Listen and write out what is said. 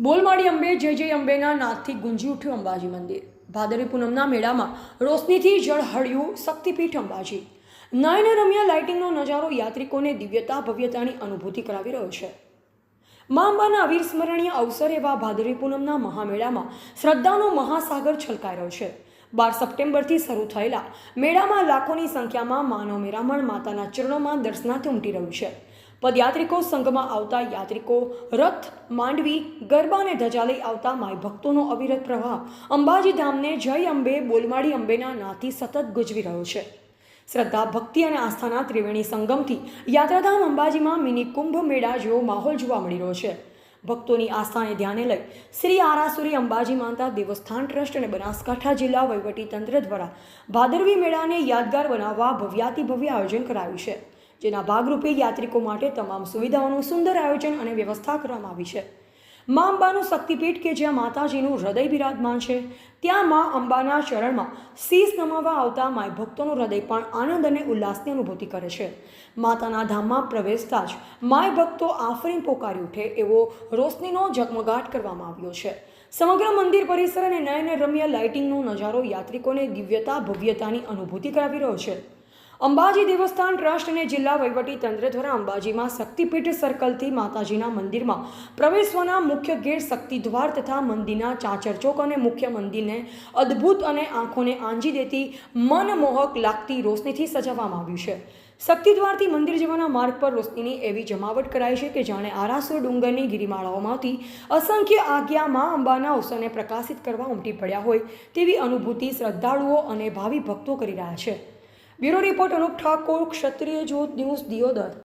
બોલમાળી અંબે જય જય અંબેના નાદથી ગુંજી ઉઠ્યું અંબાજી મંદિર। ભાદરવી પૂનમના મેળામાં રોશનીથી ઝળહળ્યું શક્તિપીઠ અંબાજી। નયનરમ્ય લાઇટિંગનો નજારો યાત્રિકોને દિવ્યતા ભવ્યતાની અનુભૂતિ કરાવી રહ્યો છે। મા અંબાના અવિસ્મરણીય અવસર એવા ભાદરવી પૂનમના મહામેળામાં શ્રદ્ધાનો મહાસાગર છલકાઈ રહ્યો છે। 12 સપ્ટેમ્બરથી શરૂ થયેલા મેળામાં લાખોની સંખ્યામાં માનવ મેરામણ માતાના ચરણોમાં દર્શનાર્થે ઉમટી રહ્યું છે। પદયાત્રિકો સંઘમાં આવતા યાત્રિકો, રથ, માંડવી, ગરબા અને ધજા લઈ આવતા માય ભક્તોનો અવિરત પ્રવાહ અંબાજી ધામને જય અંબે બોલમાળી અંબેના નાદથી સતત ગુંજવી રહ્યો છે। શ્રદ્ધા, ભક્તિ અને આસ્થાના ત્રિવેણી સંગમથી યાત્રાધામ અંબાજીમાં મિની કુંભ મેળા જેવો માહોલ જોવા મળી રહ્યો છે। ભક્તોની આસ્થાને ધ્યાને લઈ શ્રી આરાસુરી અંબાજી માતા દેવસ્થાન ટ્રસ્ટ અને બનાસકાંઠા જિલ્લા વહીવટીતંત્ર દ્વારા ભાદરવી મેળાને યાદગાર બનાવવા ભવ્યાતિભવ્ય આયોજન કરાયું છે, જેના ભાગરૂપે યાત્રિકો માટે તમામ સુવિધાઓનું સુંદર આયોજન અને વ્યવસ્થા કરવામાં આવી છે। મા અંબાનું શક્તિપીઠ કે જ્યાં માતાજીનું હૃદય બિરાજમાન છે, ત્યાં મા અંબાના ચરણમાં શીશ નમાવવા આવતા માય ભક્તોનું હૃદય પણ આનંદ અને ઉલ્લાસની અનુભૂતિ કરે છે। માતાના ધામમાં પ્રવેશતા જ માય ભક્તો આફરીન પોકારી ઉઠે એવો રોશનીનો ઝગમગાટ કરવામાં આવ્યો છે। સમગ્ર મંદિર પરિસર અને નયનરમ્ય લાઇટિંગનો નજારો યાત્રિકોને દિવ્યતા ભવ્યતાની અનુભૂતિ કરાવી રહ્યો છે। અંબાજી દેવસ્થાન ટ્રસ્ટ અને જિલ્લા વહીવટી તંત્ર દ્વારા અંબાજીમાં શક્તિપીઠ સર્કલથી માતાજીના મંદિરમાં પ્રવેશવાના મુખ્ય ગેટ, શક્તિદ્વાર તથા મંદિરના ચાચર ચોક અને મુખ્ય મંદિરને અદ્ભુત અને આંખોને આંજી દેતી મનમોહક લાગતી રોશનીથી સજાવવામાં આવ્યું છે। શક્તિદ્વારથી મંદિર જવાના માર્ગ પર રોશનીની એવી જમાવટ કરાઈ છે કે જાણે આરાસુર ડુંગરની ગિરિમાળાઓમાંથી અસંખ્ય આજ્ઞા મા અંબાના અવસરને પ્રકાશિત કરવા ઉમટી પડ્યા હોય તેવી અનુભૂતિ શ્રદ્ધાળુઓ અને ભાવિ ભક્તો કરી રહ્યા છે। બ્યુરો રિપોર્ટ અનુપ ઠાકોર, ક્ષત્રિય જ્યોત ન્યૂઝ, દિયોદર।